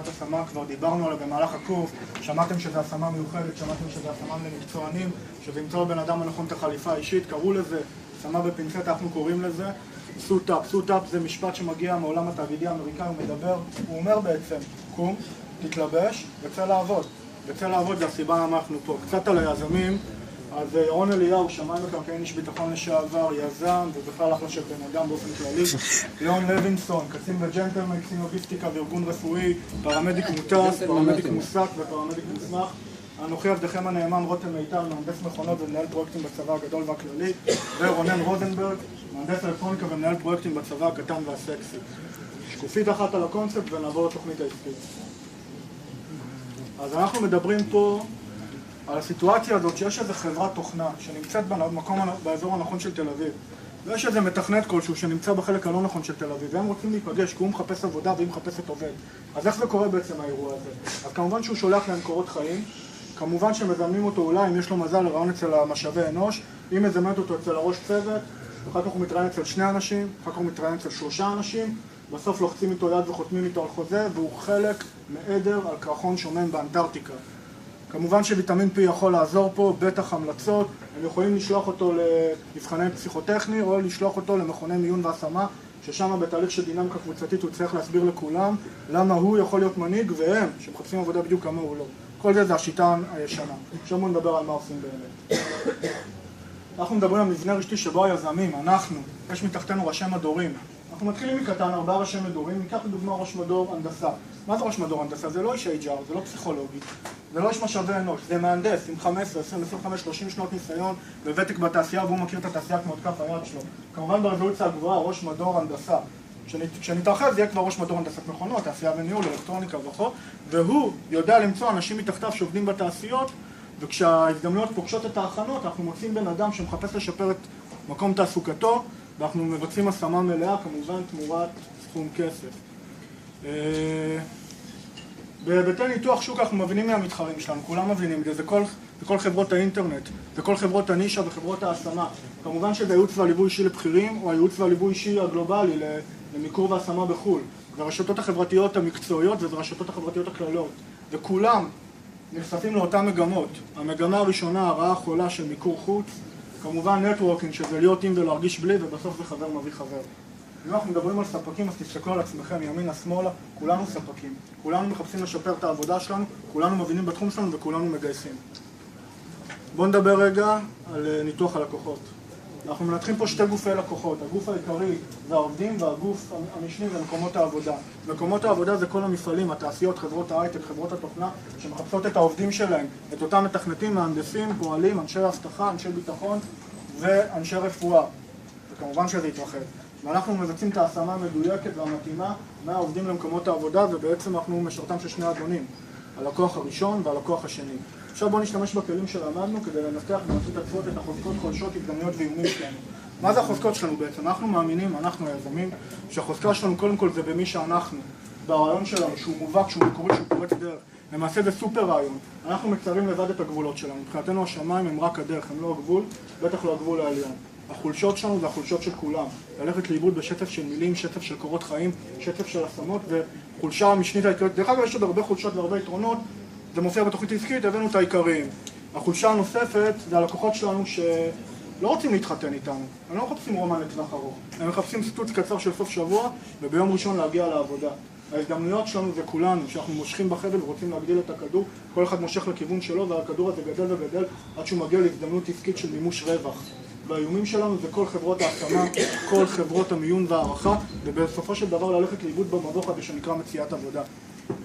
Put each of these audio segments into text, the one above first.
חברת השמה, כבר דיברנו עליה במהלך הקורס, שמעתם שזו השמה מיוחדת, שמעתם שזו השמה למקצוענים, שזה ימצוא לבן אדם הנכון את החליפה האישית, קראו לזה, השמה בפינצטה, אנחנו קוראים לזה סוט-אפ. סוט-אפ זה משפט שמגיע מעולם התאגידי האמריקאי, הוא מדבר, הוא אומר בעצם, קום, תתלבש, וצא לעבוד. וצא לעבוד זה הסיבה למה אנחנו פה. קצת על היזמים, אז רון אליהו, שמאי מקרקעין, איש ביטחון לשעבר, יזם, ובכלל אחלה של בן אדם באופן כללי. ליאון לוינסון, קצין בג'נטלמן, קצין לוגיסטיקה וארגון רפואי, פרמדיק מוטס, פרמדיק מוסק ופרמדיק מוסמך. אנוכי עבדכם הנאמן רותם מיטל, מהנדס מכונות ומנהל פרויקטים בצבא הגדול והכללי, ורונן רוזנברג, מהנדס אלקטרוניקה ומנהל פרויקטים בצבא הקטן והסקסי. שקופית אחת על הקונספט ונעבור לתוכנית העסקית. אז אנחנו מדברים פה על הסיטואציה הזאת שיש איזו חברת תוכנה שנמצאת במקום, באזור הנכון של תל אביב. ויש איזה מתכנת כלשהו שנמצא בחלק הלא נכון של תל אביב, והם רוצים להיפגש כי הוא מחפש עבודה והיא מחפשת עובד. אז איך זה קורה בעצם האירוע הזה? אז כמובן שהוא שולח להם קורות חיים, כמובן שמזמנים אותו אולי, אם יש לו מזל, לרעיון אצל המשאבי אנוש, אם מזמנת אותו אצל הראש צוות, אחר כך הוא מתראיין אצל 2 אנשים, אחר כך הוא מתראיין אצל 3 אנשים, בסוף לוחצים איתו יד וחותמים איתו על חוזה, והוא חלק מעדר על קרחון שומם באנטארקטיקה. כמובן שוויטמין P יכול לעזור פה, בטח המלצות, הם יכולים לשלוח אותו למבחני פסיכוטכני או לשלוח אותו למכוני מיון והשמה, ששם בתהליך של דינמיקה קבוצתית הוא צריך להסביר לכולם למה הוא יכול להיות מנהיג והם, שמחפשים עבודה בדיוק כמה הוא לא. כל זה השיטה הישנה. עכשיו בואו נדבר על מה עושים באמת. אנחנו מדברים על מבנה רשתי שבו היזמים, אנחנו, יש מתחתנו ראשי מדורים. אנחנו מתחילים מקטן, 4 ראשי מדורים, ניקח לדוגמה ראש מדור הנדסה. מה זה ראש מדור הנדסה? זה לא איש HR, זה לא פסיכולוגי, זה לא איש משאבי אנוש, זה מהנדס עם 15, 20, 25, 30 שנות ניסיון וותק בתעשייה, והוא מכיר את התעשייה כמו את כף היד שלו. כמובן ברזולוציה הגבוהה, ראש מדור הנדסה. כשנתרחב זה יהיה כבר ראש מדור הנדסת מכונות, תעשייה וניהול, אלקטרוניקה וכו', והוא יודע למצוא אנשים מתחתיו שעובדים בתעשיות, וכשההזדמנויות פוגשות את ההכנות, אנחנו מוצאים בן אדם שמחפש לשפר את מקום תעסוקתו, ואנחנו מבצעים השמה מלאה, כמובן תמורת סכום כסף. בהיבטי ניתוח שוק אנחנו מבינים מהמתחרים שלנו, כולם מבינים את זה, זה כל חברות האינטרנט, זה כל חברות הנישה וחברות ההשמה. כמובן שזה הייעוץ והליווי אישי לבכירים, או הייעוץ והליווי אישי הגלובלי למיקור והשמה בחו"ל. זה הרשתות החברתיות המקצועיות וזה הרשתות החברתיות הכלליות. וכולם נחשפים לאותן מגמות. המגמה הראשונה, הרעה החולה של מיקור חוץ, כמובן נטוורקינג, שזה להיות עם ולהרגיש בלי, ובסוף זה חבר מביא חבר. אם אנחנו מדברים על ספקים, אז תסתכלו על עצמכם, ימינה, שמאלה, כולנו ספקים. כולנו מחפשים לשפר את העבודה שלנו, כולנו מבינים בתחום שלנו וכולנו מגייסים. בואו נדבר רגע על ניתוח הלקוחות. אנחנו מנתחים פה 2 גופי לקוחות. הגוף העיקרי זה העובדים והגוף המשני זה מקומות העבודה. מקומות העבודה זה כל המפעלים, התעשיות, חברות ההייטק, חברות התוכנה, שמחפשות את העובדים שלהם, את אותם מתכנתים, מהנדסים, פועלים, אנשי אבטחה, אנשי ביטחון ואנשי רפואה. וכמובן שזה יתרחב. ואנחנו מבצעים את ההשמה המדויקת והמתאימה מהעובדים למקומות העבודה, ובעצם אנחנו משרתם של 2 אדונים, הלקוח הראשון והלקוח השני. עכשיו בואו נשתמש בכלים שלמדנו כדי לנתח באמצעות עצות את החוזקות, חולשות, הזדמנויות ואיומים שלנו. מה זה החוזקות שלנו בעצם? אנחנו מאמינים, אנחנו היזמים, שהחוזקה שלנו קודם כל זה במי שאנחנו, ברעיון שלנו, שהוא מובהק, שהוא מקורי, שהוא פורץ דרך. למעשה זה סופר רעיון. אנחנו מצרים לבד את הגבולות שלנו. מבחינתנו השמיים הם רק הדרך, הם לא הגבול, בטח לא הגבול העליון. החולשות שלנו זה החולשות של כולם. ללכת לאיבוד בשטף של מילים, שטף של קורות חיים, שטף של השמות וחולשה המשנית העיקרית. דרך אגב יש עוד הרבה חולשות והרבה יתרונות, זה מופיע בתוכנית עסקית, הבאנו את העיקריים. החולשה הנוספת זה הלקוחות שלנו שלא רוצים להתחתן איתנו. הם לא מחפשים רומן לטווח ארוך. הם מחפשים סטוץ קצר של סוף שבוע וביום ראשון להגיע לעבודה. ההזדמנויות שלנו זה כולנו, שאנחנו מושכים בחבל ורוצים להגדיל את הכדור, כל אחד מושך לכיוון שלו והכדור הזה גדל וגדל עד שהוא מגיע להזדמנות עסקית של מימוש רווח. והאיומים שלנו זה כל חברות ההשמה, כל חברות המיון והערכה, ובסופו של דבר ללכת לאיבוד במבוך הזה שנקרא מציאת עבודה.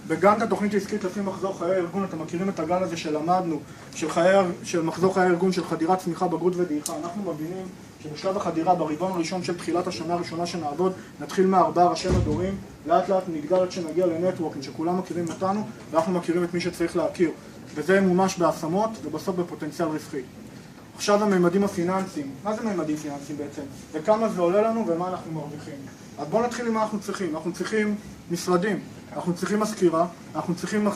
בגאנט התוכנית העסקית לפי מחזור חיי הארגון, אתם מכירים את הגל הזה שלמדנו, של מחזור חיי הארגון, של חדירת צמיחה, בגרות ודעיכה. אנחנו מבינים שבשלב החדירה, ברבעון הראשון של תחילת השנה הראשונה שנעבוד, נתחיל מ4 ראשי מדורים, לאט לאט נגדל עד שנגיע לנטוורקינג, שכולם מכירים אותנו, ואנחנו מכירים את מי שצריך להכיר. וזה מומש בהשמות ובסוף בפוטנציאל רווחי. עכשיו הממדים הפיננסיים. מה זה ממדים פיננסיים בעצם? וכמה זה עולה לנו ומה אנחנו מרוויחים. אז בואו נתחיל עם מה אנחנו צריכים. אנחנו צריכים משרדים, אנחנו צריכים מזכירה, אנחנו צריכים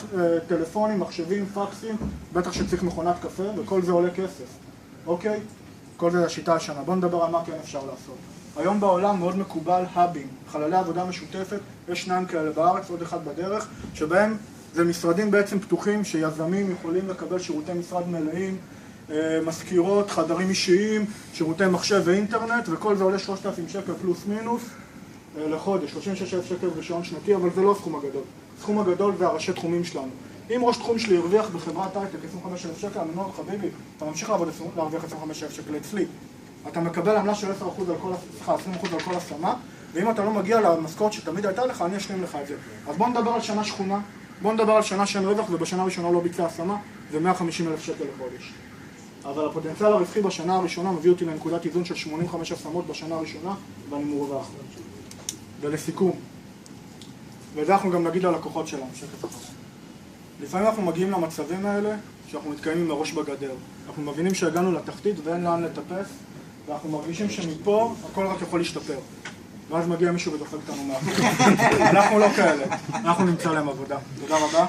טלפונים, מחשבים, פקסים, בטח שצריך מכונת קפה, וכל זה עולה כסף. אוקיי? כל זה השיטה השנה. בואו נדבר על מה כן אפשר לעשות. היום בעולם מאוד מקובל האבים, חללי עבודה משותפת, יש 2 כאלה בארץ, עוד אחד בדרך, שבהם זה משרדים בעצם פתוחים שיזמים יכולים לקבל שירותי משרד מלאים, מזכירות, חדרים אישיים, שירותי מחשב ואינטרנט, וכל זה עולה 3,000 שקל פלוס מינוס לחודש, 36,000 שקל רישיון שנתי, אבל זה לא הסכום הגדול. הסכום הגדול זה הראשי תחומים שלנו. אם ראש תחום שלי הרוויח בחברת הייטק 25,000 שקל, אני אומר, חביבי, אתה ממשיך להרוויח 25,000 שקל אצלי. אתה מקבל עמלה של 10% על כל, 20% על כל השמה, ואם אתה לא מגיע למשכורת שתמיד הייתה לך, אני אשלים לך את זה. אז בוא נדבר על שנה שכונה, בוא נדבר על שנה שאין רווח ובשנה הראשונה לא ביצע השמה, זה 150,000 שקל לחודש. אבל הפוטנציאל הרווחי בשנה הראשונה מביא אותי לנקודת איזון של 85 השמות בשנה הראשונה, ואני מורווח. ולסיכום, וזה אנחנו גם נגיד ללקוחות שלנו, שקף אחר. לפעמים אנחנו מגיעים למצבים האלה שאנחנו נתקעים עם הראש בגדר. אנחנו מבינים שהגענו לתחתית ואין לאן לטפס, ואנחנו מרגישים שמפה הכל רק יכול להשתפר. ואז מגיע מישהו ודופק אותנו מאחור. אנחנו לא כאלה, אנחנו נמצא להם עבודה. תודה רבה.